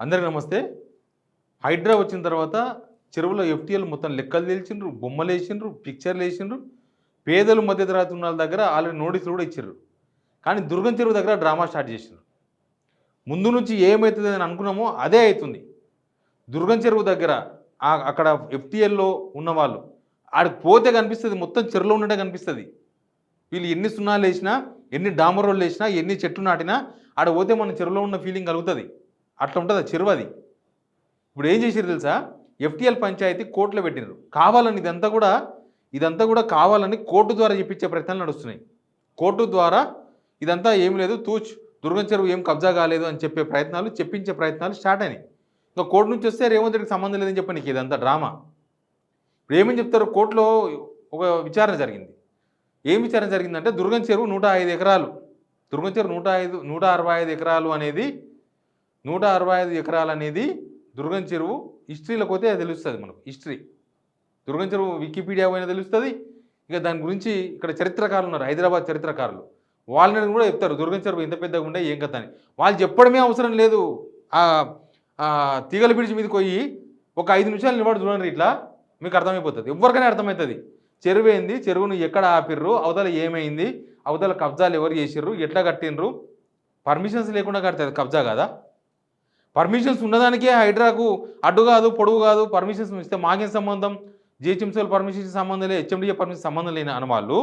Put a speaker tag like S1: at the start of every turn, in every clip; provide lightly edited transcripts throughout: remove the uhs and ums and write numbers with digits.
S1: అందరికీ నమస్తే. హైడ్రా వచ్చిన తర్వాత చెరువులో ఎఫ్టీఎల్ మొత్తం లెక్కలు తేల్చిండ్రు, బొమ్మలు వేసిండ్రు, పిక్చర్లు వేసిండ్రు. పేదలు మధ్యతరగతి ఉన్న వాళ్ళ దగ్గర ఆల్రెడీ నోటీసులు కూడా ఇచ్చారు. కానీ దుర్గం చెరువు దగ్గర డ్రామా స్టార్ట్ చేసిండ్రు. ముందు నుంచి ఏమవుతుంది అని అనుకున్నామో అదే అవుతుంది. దుర్గం చెరువు దగ్గర అక్కడ ఎఫ్టీఎల్లో ఉన్నవాళ్ళు ఆడికి పోతే కనిపిస్తుంది, మొత్తం చెరువులో ఉన్నట్టే కనిపిస్తుంది. వీళ్ళు ఎన్ని సున్నాలు వేసినా, ఎన్ని డామర్ రోడ్లు వేసినా, ఎన్ని చెట్లు నాటినా ఆడ పోతే మన చెరువులో ఉన్న ఫీలింగ్ కలుగుతుంది. అట్లా ఉంటుంది ఆ చెరువు. అది ఇప్పుడు ఏం చేసారు తెలుసా, ఎఫ్టీఎల్ పంచాయతీ కోర్టులో పెట్టినారు. కావాలని ఇదంతా కూడా కావాలని కోర్టు ద్వారా చెప్పించే ప్రయత్నాలు నడుస్తున్నాయి. కోర్టు ద్వారా ఇదంతా ఏం లేదు, దుర్గం చెరువు ఏం కబ్జా కాలేదు అని చెప్పించే ప్రయత్నాలు స్టార్ట్ అయినాయి. ఇంకా కోర్టు నుంచి వస్తే రేవంత్ రెడ్డికి సంబంధం లేదని చెప్పి నీకు ఇదంతా డ్రామా. ఇప్పుడు ఏమని చెప్తారు, కోర్టులో ఒక విచారణ జరిగింది. ఏం విచారణ జరిగిందంటే దుర్గం చెరువు 105 ఎకరాలు, దుర్గం చెరువు 165 ఎకరాలు అనేది 165 ఎకరాలు అనేది దుర్గం చెరువు హిస్టరీలోకి పోతే తెలుస్తుంది మనకు. హిస్టరీ దుర్గం చెరువు వికీపీడియా పోయినా తెలుస్తుంది. ఇక దాని గురించి ఇక్కడ చరిత్రకారులు ఉన్నారు, హైదరాబాద్ చరిత్రకారులు, వాళ్ళని కూడా చెప్తారు దుర్గం చెరువు ఇంత పెద్దగా ఉండే ఏం కథ అని. వాళ్ళు చెప్పడమే అవసరం లేదు. తీగల బ్రిడ్జ్ మీదకి పోయి ఒక 5 నిమిషాలు నిలబడి చూడండి, ఇట్లా మీకు అర్థమైపోతుంది. ఎవరికైనా అర్థమవుతుంది చెరువు ఏంది, చెరువును ఎక్కడ ఆపిర్రు, అవతల ఏమైంది, అవతల కబ్జాలు ఎవరు చేసిర్రు, ఎట్లా కట్టినరు. పర్మిషన్స్ లేకుండా కడితే కబ్జా కాదా? పర్మిషన్స్ ఉన్నదానికే హైడ్రాకు అడ్డు కాదు, పొడుగు కాదు. పర్మిషన్స్ ఇస్తే మాకేం సంబంధం, జిహెచ్ఎంసీల పర్మిషన్ సంబంధం లేదు, హెచ్ఎండిఏ పర్మిషన్ సంబంధం లేని అనవాళ్ళు.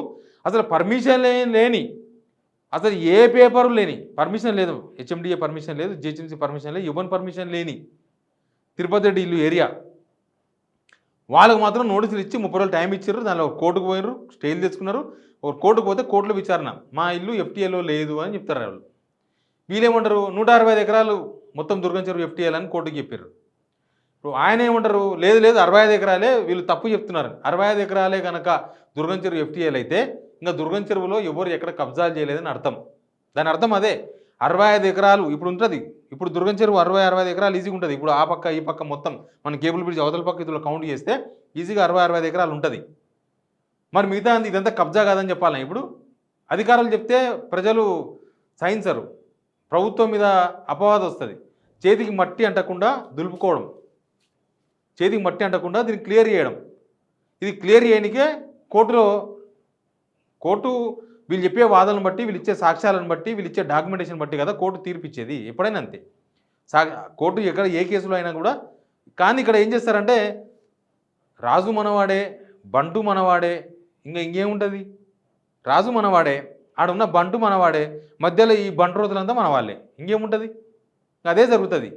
S1: అసలు పర్మిషన్ లేని అసలు ఏ పేపరు లేని, పర్మిషన్ లేదు, హెచ్ఎండిఏ పర్మిషన్ లేదు, జిహెచ్ఎంసీ పర్మిషన్ లేదు, యువన్ పర్మిషన్ లేని తిరుపతి రెడ్డి ఇల్లు ఏరియా వాళ్ళకు మాత్రం నోటీసులు ఇచ్చి 30 రోజులు టైం ఇచ్చారు. దానిలో కోర్టుకు పోయినారు, స్టేలు తెచ్చుకున్నారు. ఒక కోర్టుకు పోతే కోర్టులో విచారణ, మా ఇల్లు ఎఫ్టీఏలో లేదు అని చెప్తారు వాళ్ళు. వీళ్ళేమంటారు, 165 ఎకరాలు మొత్తం దుర్గం చెరువు ఎఫ్టీఎల్ అని కోర్టుకు చెప్పారు. ఇప్పుడు ఆయన ఏమంటారు, లేదు 65 ఎకరాలే, వీళ్ళు తప్పు చెప్తున్నారు. 65 ఎకరాలే కనుక దుర్గం చెరువు ఎఫ్టీఎల్ అయితే ఇంకా దుర్గం చెరువులో ఎవరు ఎక్కడ కబ్జాలు చేయలేదని అర్థం. దాని అర్థం అదే. 65 ఎకరాలు ఇప్పుడు ఉంటుంది. ఇప్పుడు దుర్గం చెరువు 65 ఎకరాలు ఈజీగా ఉంటుంది. ఇప్పుడు ఆ పక్క ఈ పక్క మొత్తం మన కేబుల్ బ్రిడ్జ్ అవతల పక్క ఇదిలో కౌంట్ చేస్తే ఈజీగా 65 ఎకరాలు ఉంటుంది. మరి మిగతా ఇదంతా కబ్జా కాదని చెప్పాలి. ఇప్పుడు అధికారులు చెప్తే ప్రజలు సహించరు, ప్రభుత్వం మీద అపవాదం వస్తుంది. చేతికి మట్టి అంటకుండా దులుపుకోవడం, చేతికి మట్టి అంటకుండా దీన్ని క్లియర్ చేయడం. ఇది క్లియర్ చేయడానికే కోర్టు వీళ్ళు చెప్పే వాదనలను బట్టి, వీళ్ళు ఇచ్చే సాక్ష్యాలను బట్టి, వీళ్ళు ఇచ్చే డాక్యుమెంటేషన్ బట్టి కదా కోర్టు తీర్పిచ్చేది. ఎప్పుడైనా అంతే. కోర్టు ఎక్కడ ఏ కేసులో అయినా కూడా. కానీ ఇక్కడ ఏం చేస్తారంటే రాజు మనవాడే, బంటు మనవాడే, ఇంకేముంటుంది, రాజు మనవాడే, ఆడున్న బంటు మనవాడే, మధ్యలో ఈ బంటు రోజులంతా మన వాళ్ళే, ఇంకేముంటుంది. అదే జరుగుతుంది.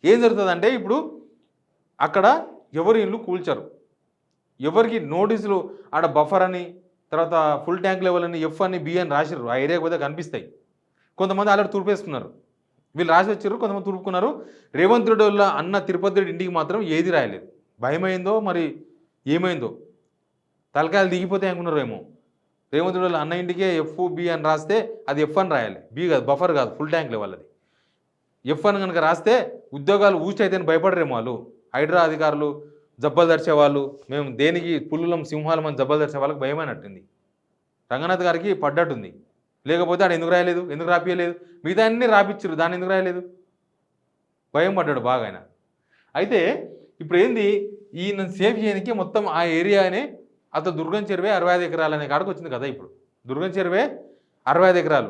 S1: ఏం జరుగుతుంది అంటే ఇప్పుడు అక్కడ ఎవరి ఇల్లు కూల్చరు, ఎవరికి నోటీసులు ఆడ బఫర్ అని, తర్వాత ఫుల్ ట్యాంక్ లెవెల్ అని, ఎఫ్ అని, బి అని రాసిర్రు. ఆ ఏరియా పోతే కనిపిస్తాయి. కొంతమంది ఆల్రెడీ తుడిపేసుకున్నారు. వీళ్ళు రాసి వచ్చారు, కొంతమంది తుడుపుకున్నారు. రేవంత్ రెడ్డి వాళ్ళ అన్న తిరుపతి రెడ్డి ఇంటికి మాత్రం ఏది రాయలేదు. భయమైందో మరి ఏమైందో, తలకాయలు దిగిపోతే అనుకున్నారు ఏమో. రేవంత్ రెడ్డి వాళ్ళ అన్న ఇంటికే ఎఫ్ బి అని రాస్తే అది ఎఫ్ అని రాయాలి, బి కాదు, బఫర్ కాదు, ఫుల్ ట్యాంక్ లెవెల్ అది. ఎఫ్ అని కనుక రాస్తే ఉద్యోగాలు ఊచి అయితే భయపడరేమో వాళ్ళు. హైడ్రా అధికారులు జబ్బలు దర్చే వాళ్ళు, మేము దేనికి పుల్లులం సింహాలం అని జబ్బలు దర్చే వాళ్ళకి భయమైనట్టుంది. రంగనాథ్ గారికి పడ్డట్టుంది. లేకపోతే ఆడ ఎందుకు రాయలేదు, ఎందుకు రాపియలేదు, మిగతా అన్నీ రాపిచ్చారు, దాన్ని ఎందుకు రాయలేదు, భయం పడ్డాడు బాగా ఆయన. అయితే ఇప్పుడు ఏంది, ఈయన సేఫ్ చేయడానికి మొత్తం ఆ ఏరియానే అతను దుర్గం చెరువే 65 ఎకరాలు అనే కాడికి వచ్చింది కదా. ఇప్పుడు దుర్గం చెరువే 65 ఎకరాలు.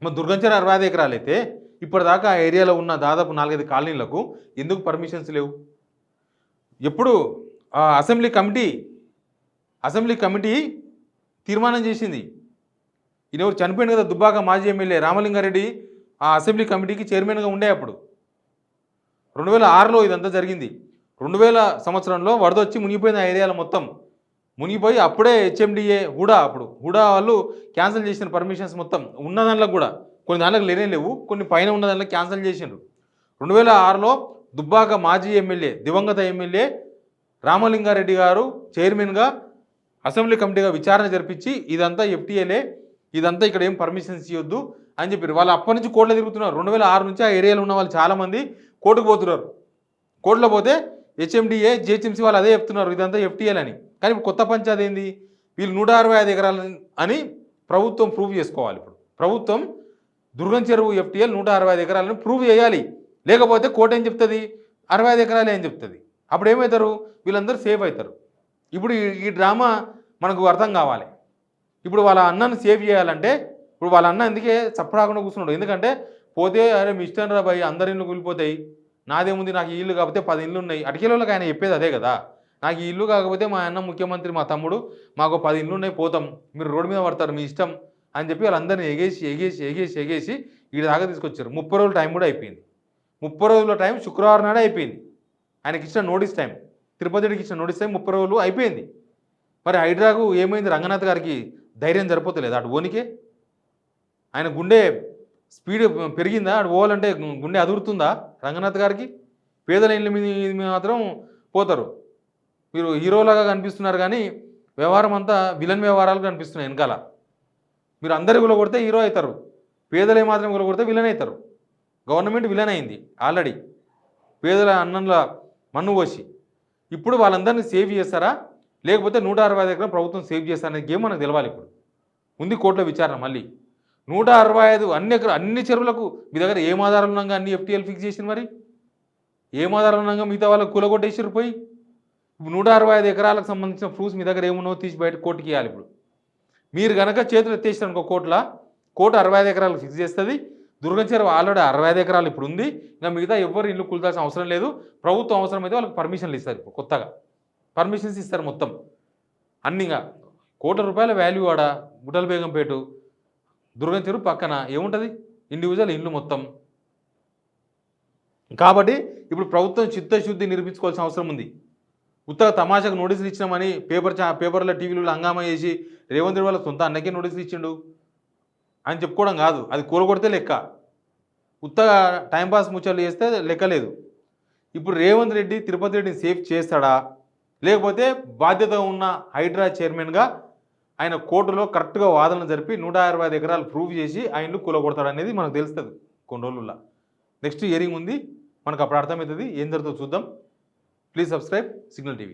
S1: మరి దుర్గం చెరువు 65 ఎకరాలు అయితే ఇప్పటిదాకా ఆ ఏరియాలో ఉన్న దాదాపు 4-5 కాలనీలకు ఎందుకు పర్మిషన్స్ లేవు? ఎప్పుడు అసెంబ్లీ కమిటీ తీర్మానం చేసింది. ఈయన ఎవరు చనిపోయింది కదా, దుబ్బాక మాజీ ఎమ్మెల్యే రామలింగారెడ్డి ఆ అసెంబ్లీ కమిటీకి చైర్మన్గా ఉండే. అప్పుడు 2006లో ఇదంతా జరిగింది. 2000 సంవత్సరంలో వరద వచ్చి మునిగిపోయింది ఆ ఏరియాలో మొత్తం. మునిగిపోయి అప్పుడే హెచ్ఎండిఏ హుడా వాళ్ళు క్యాన్సిల్ చేసిన పర్మిషన్స్ మొత్తం. ఉన్న దాంట్లో కూడా కొన్ని దాంట్లోకి లేవు, కొన్ని పైన ఉన్న దాంట్లో క్యాన్సిల్ చేసిండ్రు. 2006లో దుబ్బాక మాజీ ఎమ్మెల్యే, దివంగత ఎమ్మెల్యే రామలింగారెడ్డి గారు చైర్మన్గా అసెంబ్లీ కమిటీగా విచారణ జరిపించి ఇదంతా ఎఫ్టీఏలే, ఇదంతా ఇక్కడ ఏం పర్మిషన్స్ ఇవ్వద్దు అని చెప్పారు. వాళ్ళు అప్పటి నుంచి కోర్టులో తిరుగుతున్నారు. 2006 నుంచి ఆ ఏరియాలో ఉన్న వాళ్ళు చాలామంది కోర్టుకు పోతున్నారు. కోర్టులో పోతే హెచ్ఎండిఏ, జిహెచ్ఎంసీ వాళ్ళు అదే చెప్తున్నారు, ఇదంతా ఎఫ్టీఎల్ అని. కానీ ఇప్పుడు కొత్త పంచాయతీ ఏంది, వీళ్ళు 165 ఎకరాలు అని ప్రభుత్వం ప్రూవ్ చేసుకోవాలి. ఇప్పుడు ప్రభుత్వం దుర్గం చెరువు ఎఫ్టీఎల్ 165 ఎకరాలను ప్రూవ్ చేయాలి. లేకపోతే కోర్టు ఏం చెప్తుంది 65 ఎకరాలు ఏం చెప్తుంది. అప్పుడు ఏమవుతారు, వీళ్ళందరూ సేఫ్ అవుతారు. ఇప్పుడు ఈ డ్రామా మనకు అర్థం కావాలి. ఇప్పుడు వాళ్ళ అన్నను సేవ్ చేయాలంటే ఇప్పుడు వాళ్ళ అన్న ఎందుకే చప్పడాకుండా కూర్చున్నాడు, ఎందుకంటే పోతే అరే మీ ఇష్టం రా భయ్ అందరి ఇల్లు కూలిపోతాయి, నాదేముంది నాకు ఈ ఇల్లు కాకపోతే 10 ఇల్లు ఉన్నాయి. అటికేళ్ళకి ఆయన చెప్పేది అదే కదా, నాకు ఈ ఇల్లు కాకపోతే మా అన్న ముఖ్యమంత్రి మా తమ్ముడు మాకు 10 ఇల్లు ఉన్నాయి పోతాం, మీరు రోడ్డు మీద పడతారు మీ ఇష్టం అని చెప్పి వాళ్ళందరినీ ఎగేసి వీడి దాకా తీసుకొచ్చారు. 30 రోజుల టైం కూడా అయిపోయింది. 30 రోజుల టైం శుక్రవారం నాడే అయిపోయింది. ఆయనకి ఇచ్చిన నోటీస్ టైం, తిరుపతికి ఇచ్చిన నోటీస్ టైం 30 రోజులు అయిపోయింది. మరి హైడ్రాకు ఏమైంది, రంగనాథ్ గారికి ధైర్యం సరిపోతలేదు అటు ఓనికే, ఆయన గుండె స్పీడ్ పెరిగిందా, అటు పోవాలంటే గుండె అదురుతుందా రంగనాథ్ గారికి? పేదల ఇళ్ళ మీద మాత్రం పోతారు. మీరు హీరోలాగా కనిపిస్తున్నారు కానీ వ్యవహారం అంతా విలన్ వ్యవహారాలు కనిపిస్తున్నాయి వెనకాల. మీరు అందరి కొడితే హీరో అవుతారు, పేదలే మాత్రం కొడితే విలన్ అవుతారు. గవర్నమెంట్ విలన్ అయింది ఆల్రెడీ, పేదల అన్నంలో మన్ను పోసి. ఇప్పుడు వాళ్ళందరినీ సేవ్ చేస్తారా లేకపోతే 165 ఎకరం ప్రభుత్వం సేవ్ చేస్తారనే గేమ్ మనకు తెలవాలి. ఇప్పుడు ఉంది కోర్టులో విచారణ. మళ్ళీ 165 అన్ని చెరువులకు మీ దగ్గర ఏం ఆధారాలు ఉన్నాగా అన్ని ఎఫ్టీఎల్ ఫిక్స్ చేసింది, మరి ఏం ఆధారాలు ఉన్నాగా మిగతా వాళ్ళకు కూలగొట్టేసారు పోయి. ఇప్పుడు 165 ఎకరాలకు సంబంధించిన ప్రూఫ్స్ మీ దగ్గర ఏమున్నో తీసి బయట కోర్టుకి ఇవ్వాలి. ఇప్పుడు మీరు కనుక చేతులు ఎత్తేసారు అనుకో కోర్టు 65 ఎకరాలు ఫిక్స్ చేస్తుంది. దుర్గం చెరువు ఆల్రెడీ 65 ఎకరాలు ఇప్పుడు ఉంది. ఇంకా మిగతా ఎవరు ఇల్లు కూల్చాల్సిన అవసరం లేదు. ప్రభుత్వం అవసరమైతే వాళ్ళకి పర్మిషన్లు ఇస్తారు. ఇప్పుడు కొత్తగా పర్మిషన్స్ ఇస్తారు మొత్తం అన్నీగా. ₹1,00,00,000 వాల్యూ ఆడ గుట్టల బేగంపేట దుర్గం చెరువు పక్కన ఏముంటుంది, ఇండివిజువల్ ఇల్లు మొత్తం. కాబట్టి ఇప్పుడు ప్రభుత్వం చిత్తశుద్ధి నిరూపించుకోవాల్సిన అవసరం ఉంది. ఉత్తగా తమాషాకు నోటీసులు ఇచ్చినామని పేపర్లో టీవీలో హంగామా చేసి రేవంత్ రెడ్డి వాళ్ళ సొంత అన్నకే నోటీసులు ఇచ్చిండు అని చెప్పుకోవడం కాదు, అది కూలగొడితే లెక్క. ఉత్తగా టైంపాస్ ముచ్చట్లు చేస్తే లెక్క లేదు. ఇప్పుడు రేవంత్ రెడ్డి తిరుపతి రెడ్డిని సేఫ్ చేస్తాడా లేకపోతే బాధ్యత ఉన్న హైడ్రా చైర్మన్గా ఆయన కోర్టులో కరెక్ట్గా వాదనలు జరిపి 165 ఎకరాలు ప్రూవ్ చేసి ఆ ఇల్లు కూలగొడతాడు అనేది మనకు తెలుస్తుంది కొన్ని రోజుల్లో. నెక్స్ట్ హియరింగ్ ఉంది, మనకు అప్పుడు అర్థమవుతుంది ఏం జరుగుతుందో చూద్దాం. Please subscribe signal TV.